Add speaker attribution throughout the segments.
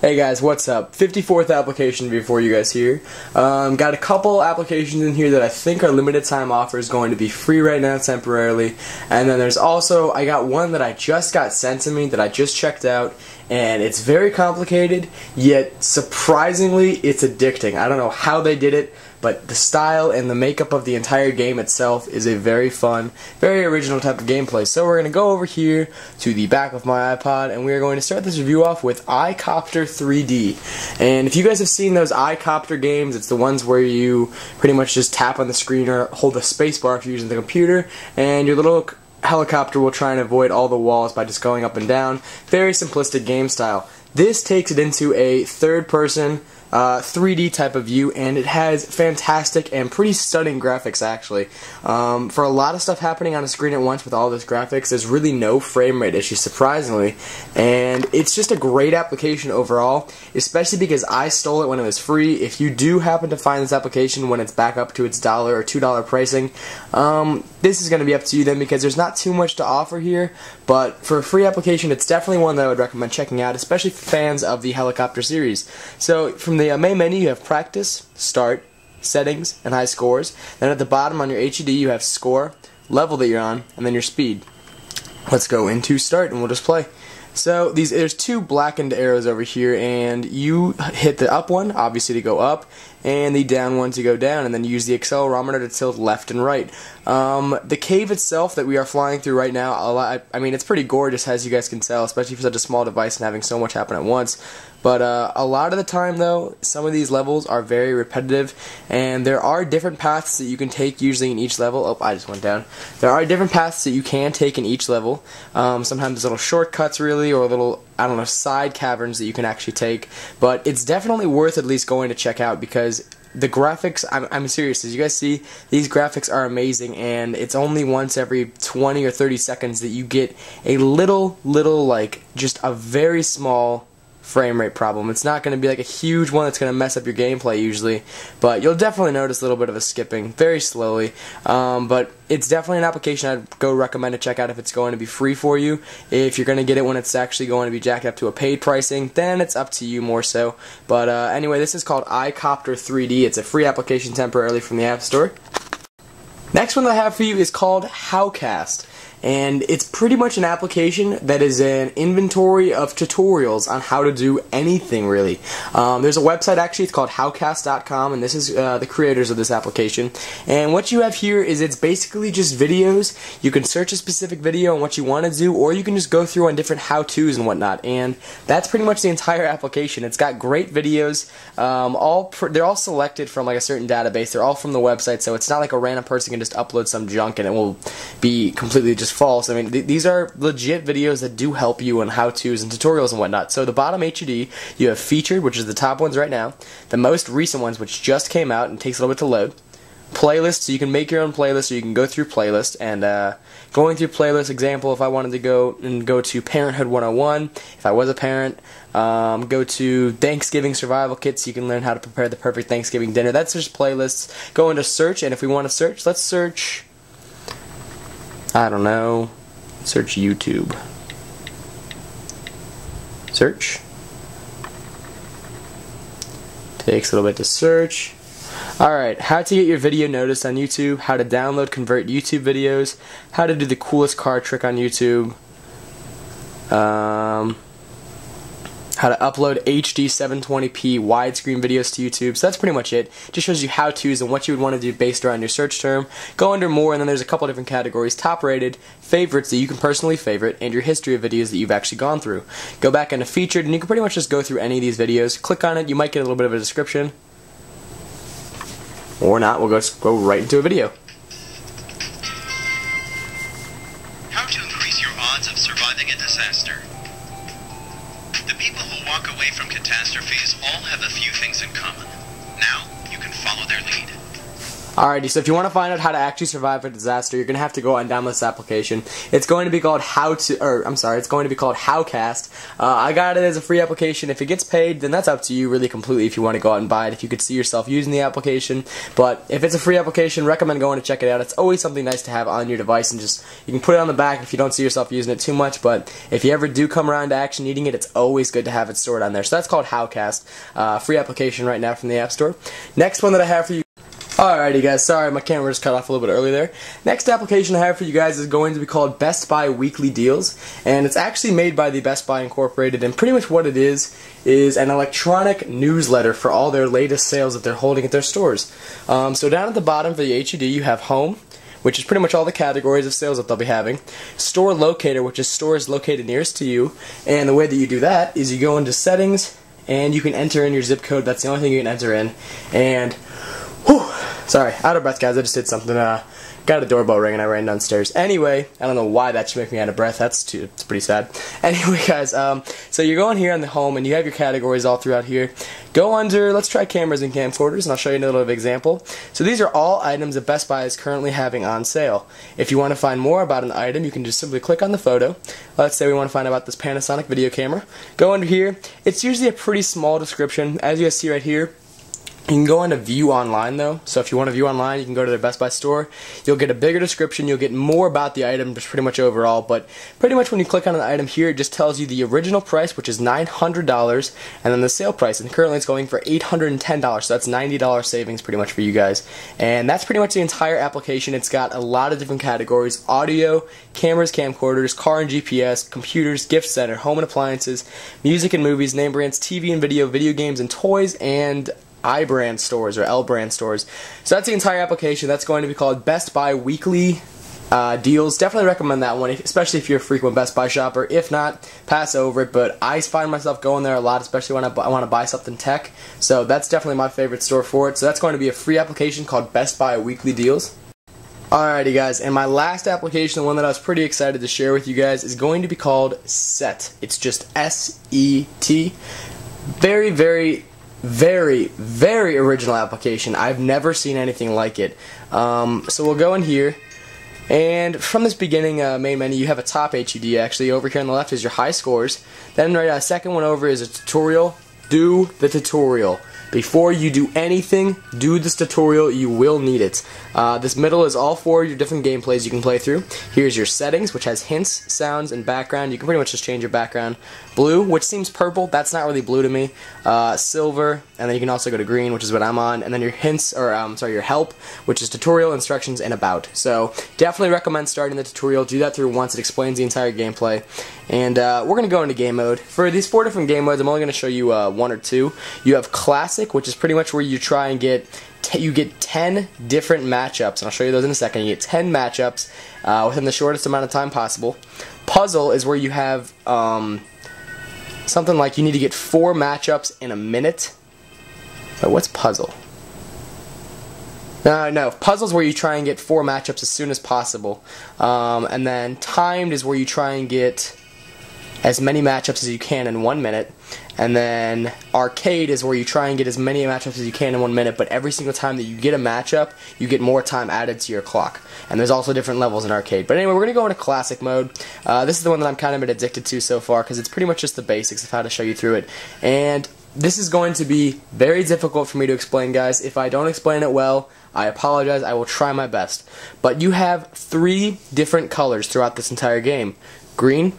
Speaker 1: Hey guys, what's up? 54th application before you guys here. Got a couple applications in here that I think are limited time offers, going to be free right now temporarily. And then there's also, I got one that I just got sent to me that I just checked out, and it's very complicated, yet surprisingly it's addicting. I don't know how they did it, but the style and the makeup of the entire game itself is a very fun, very original type of gameplay. So we're going to go over here to the back of my iPod, and we are going to start this review off with iCopter 3D. And if you guys have seen those iCopter games, it's the ones where you pretty much just tap on the screen or hold the spacebar if you're using the computer, and your little helicopter will try and avoid all the walls by just going up and down. Very simplistic game style. This takes it into a third-person 3D type of view, and it has fantastic and pretty stunning graphics actually. For a lot of stuff happening on a screen at once with all this graphics, there's really no frame rate issues, surprisingly, and it's just a great application overall, especially because I stole it when it was free. If you do happen to find this application when it's back up to its $1 or $2 pricing, this is going to be up to you then, because there's not too much to offer here, but for a free application it's definitely one that I would recommend checking out, especially for fans of the helicopter series. So from the main menu you have Practice, Start, Settings, and High Scores. Then at the bottom on your HUD you have Score, Level that you're on, and then your Speed. Let's go into Start and we'll just play. So there's two blackened arrows over here, and you hit the up one, obviously, to go up, and the down one to go down, and then use the accelerometer to tilt left and right. The cave itself that we are flying through right now, I mean, it's pretty gorgeous, as you guys can tell, especially for such a small device and having so much happen at once. But a lot of the time, though, some of these levels are very repetitive, and there are different paths that you can take usually in each level. Oh, I just went down. There are different paths that you can take in each level. Sometimes there's little shortcuts, really, or little, I don't know, side caverns that you can actually take. But it's definitely worth at least going to check out, because the graphics, I'm serious, as you guys see, these graphics are amazing, and it's only once every 20 or 30 seconds that you get a little, like, just a very small frame rate problem. It's not going to be like a huge one that's going to mess up your gameplay usually, but you'll definitely notice a little bit of a skipping very slowly. But it's definitely an application I'd go recommend to check out if it's going to be free for you. If you're going to get it when it's actually going to be jacked up to a paid pricing, then it's up to you more so. But anyway, this is called iCopter 3D. It's a free application temporarily from the App Store. Next one that I have for you is called Howcast. And it's pretty much an application that is an inventory of tutorials on how to do anything, really. There's a website, actually, it's called Howcast.com, and this is the creators of this application. And what you have here is it's basically just videos. You can search a specific video on what you want to do, or you can just go through on different how-tos and whatnot. And that's pretty much the entire application. It's got great videos. They're all selected from like a certain database. They're all from the website, so it's not like a random person can just upload some junk and it will be completely just false. I mean, these are legit videos that do help you on how-tos and tutorials and whatnot. So the bottom HUD, you have Featured, which is the top ones right now, the most recent ones, which just came out and takes a little bit to load, Playlists, so you can make your own playlist, so you can go through playlists, and going through playlist, example, if I wanted to go to Parenthood 101, if I was a parent, go to Thanksgiving Survival Kits, so you can learn how to prepare the perfect Thanksgiving dinner. That's just playlists. Go into search, and if we want to search, let's search, I don't know, search YouTube. Search. Takes a little bit to search. Alright, how to get your video noticed on YouTube, how to download, convert YouTube videos, how to do the coolest car trick on YouTube, how to upload HD 720p widescreen videos to YouTube. So that's pretty much it. Just shows you how-tos and what you would want to do based around your search term. Go under more, and then there's a couple different categories: top rated, favorites that you can personally favorite, and your history of videos that you've actually gone through. Go back into featured, and you can pretty much just go through any of these videos. Click on it, you might get a little bit of a description. Or not, we'll just go right into a video.
Speaker 2: How to increase your odds of surviving a disaster. The people who walk away from catastrophes all have a few things in common. Now, you can follow their lead.
Speaker 1: Alrighty, so if you want to find out how to actually survive a disaster, you're going to have to go out and download this application. It's going to be called it's going to be called Howcast. I got it as a free application. If it gets paid, then that's up to you really completely if you want to go out and buy it, if you could see yourself using the application. But if it's a free application, recommend going to check it out. It's always something nice to have on your device, and just you can put it on the back if you don't see yourself using it too much, but if you ever do come around to actually needing it, it's always good to have it stored on there. So that's called Howcast. Free application right now from the App Store. Next one that I have for you. Alrighty guys, sorry my camera just cut off a little bit early there. Next application I have for you guys is going to be called Best Buy Weekly Deals, and it's actually made by the Best Buy Incorporated, and pretty much what it is an electronic newsletter for all their latest sales that they're holding at their stores. So down at the bottom for the HUD you have Home, which is pretty much all the categories of sales that they'll be having. Store Locator, which is stores located nearest to you, and the way that you do that is you go into Settings, and you can enter in your zip code. That's the only thing you can enter in, and sorry, out of breath guys, I just did something, got a doorbell ring and I ran downstairs. Anyway, I don't know why that should make me out of breath, it's pretty sad. Anyway guys, so you're going here on the home and you have your categories all throughout here. Go under, let's try cameras and camcorders, and I'll show you a little example. So these are all items that Best Buy is currently having on sale. If you want to find more about an item, you can just simply click on the photo. Let's say we want to find out about this Panasonic video camera. Go under here, it's usually a pretty small description, as you guys see right here. You can go into View Online though, so if you want to view online, you can go to their Best Buy store. You'll get a bigger description, you'll get more about the item, just pretty much overall, but pretty much when you click on an item here, it just tells you the original price, which is $900, and then the sale price, and currently it's going for $810, so that's $90 savings pretty much for you guys. And that's pretty much the entire application. It's got a lot of different categories: audio, cameras, camcorders, car and GPS, computers, gift center, home and appliances, music and movies, name brands, TV and video, video games and toys, and I-brand stores or L-brand stores. So that's the entire application. That's going to be called Best Buy Weekly Deals. Definitely recommend that one, especially if you're a frequent Best Buy shopper. If not, pass over it, but I find myself going there a lot, especially when I want to buy something tech. So that's definitely my favorite store for it. So that's going to be a free application called Best Buy Weekly Deals. Alrighty guys, and my last application, the one that I was pretty excited to share with you guys, is going to be called SET. It's just S-E-T. Very, very original application. I've never seen anything like it. So we'll go in here, and from this beginning main menu, you have a top HUD. Actually, over here on the left is your high scores. Then right second one over is a tutorial. Do the tutorial. Before you do anything, do this tutorial. You will need it. This middle is all four of your different gameplays you can play through. Here's your settings, which has hints, sounds, and background. You can pretty much just change your background. Blue, which seems purple. That's not really blue to me. Silver, and then you can also go to green, which is what I'm on. And then your hints, or your help, which is tutorial, instructions, and about. So definitely recommend starting the tutorial. Do that through once. It explains the entire gameplay. And we're going to go into game mode. For these four different game modes, I'm only going to show you one or two. You have Classic, which is pretty much where you try and get 10 different matchups, and I'll show you those in a second. You get 10 matchups within the shortest amount of time possible. Puzzle is where you have something like you need to get 4 matchups in a minute. But what's puzzle? No, puzzle's where you try and get 4 matchups as soon as possible. And then timed is where you try and get as many matchups as you can in 1 minute. And then arcade is where you try and get as many matchups as you can in 1 minute, but every single time that you get a matchup, you get more time added to your clock. And there's also different levels in arcade. But anyway, we're going to go into classic mode. This is the one that I'm kind of been addicted to so far, because it's pretty much just the basics of how to show you through it. And this is going to be very difficult for me to explain, guys. If I don't explain it well, I apologize. I will try my best. But you have 3 different colors throughout this entire game: green,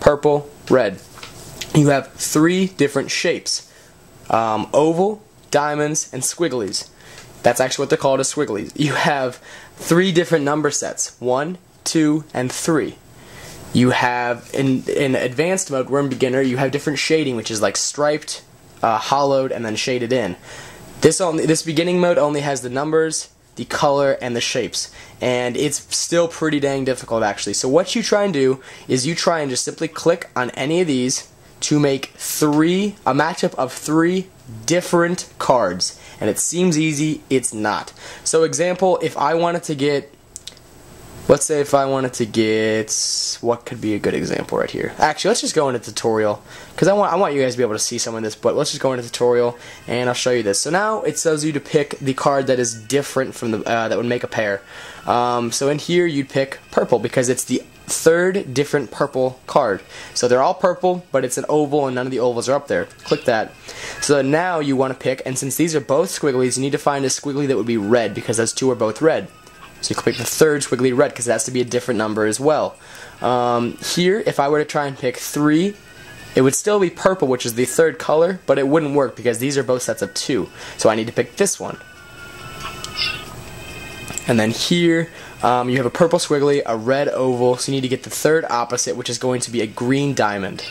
Speaker 1: purple, red. You have 3 different shapes: oval, diamonds, and squigglies. That's actually what they're called, as squigglies. You have 3 different number sets: 1, 2, and 3. You have, in advanced mode, we're in beginner, you have different shading, which is like striped, hollowed, and then shaded in. This beginning mode only has the numbers, the color, and the shapes, and it's still pretty dang difficult actually. So what you try and do is you try and just simply click on any of these to make a matchup of 3 different cards. And it seems easy, it's not. So example, if I wanted to get Let's say if I wanted to get, what could be a good example right here? Actually, let's just go into tutorial, because I want you guys to be able to see some of this, but let's just go into tutorial, and I'll show you this. So now it tells you to pick the card that is different from the, that would make a pair. So in here you'd pick purple, because it's the third different purple card. So they're all purple, but it's an oval, and none of the ovals are up there. Click that. So now you want to pick, and since these are both squigglies, you need to find a squiggly that would be red, because those two are both red. So you click the third squiggly red, because it has to be a different number as well. Here, if I were to try and pick 3, it would still be purple, which is the third color, but it wouldn't work because these are both sets of 2. So I need to pick this one. And then here, you have a purple squiggly, a red oval, so you need to get the third opposite, which is going to be a green diamond.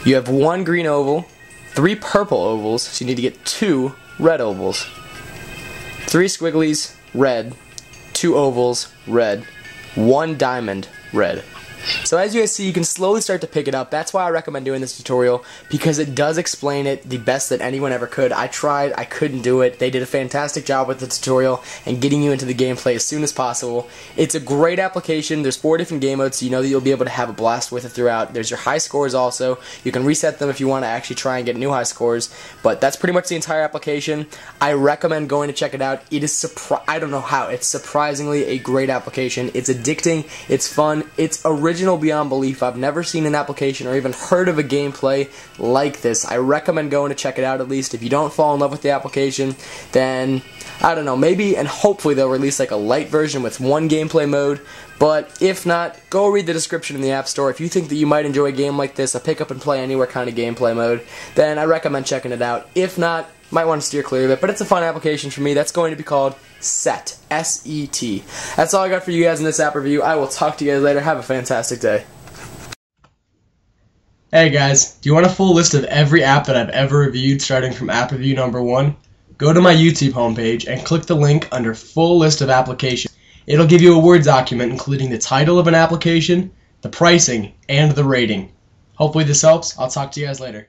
Speaker 1: You have 1 green oval, 3 purple ovals, so you need to get 2 red ovals. 3 squigglies, red. 2 ovals, red, 1 diamond, red. So as you guys see, you can slowly start to pick it up. That's why I recommend doing this tutorial, because it does explain it the best that anyone ever could. I tried, I couldn't do it. They did a fantastic job with the tutorial and getting you into the gameplay as soon as possible. It's a great application. There's 4 different game modes, so you know that you'll be able to have a blast with it throughout. There's your high scores also. You can reset them if you want to actually try and get new high scores, but that's pretty much the entire application. I recommend going to check it out. It is I don't know how. It's surprisingly a great application. It's addicting. It's fun. It's original beyond belief. I've never seen an application or even heard of a gameplay like this. I recommend going to check it out at least. If you don't fall in love with the application, then I don't know, maybe and hopefully they'll release like a light version with 1 gameplay mode. But if not, go read the description in the App Store. If you think that you might enjoy a game like this, a pick up and play anywhere kind of gameplay mode, then I recommend checking it out. If not, might want to steer clear of it, but it's a fun application for me. That's going to be called SET. S-E-T. That's all I got for you guys in this app review. I will talk to you guys later. Have a fantastic day. Hey guys, do you want a full list of every app that I've ever reviewed starting from app review number 1? Go to my YouTube homepage and click the link under full list of applications. It'll give you a Word document including the title of an application, the pricing, and the rating. Hopefully this helps. I'll talk to you guys later.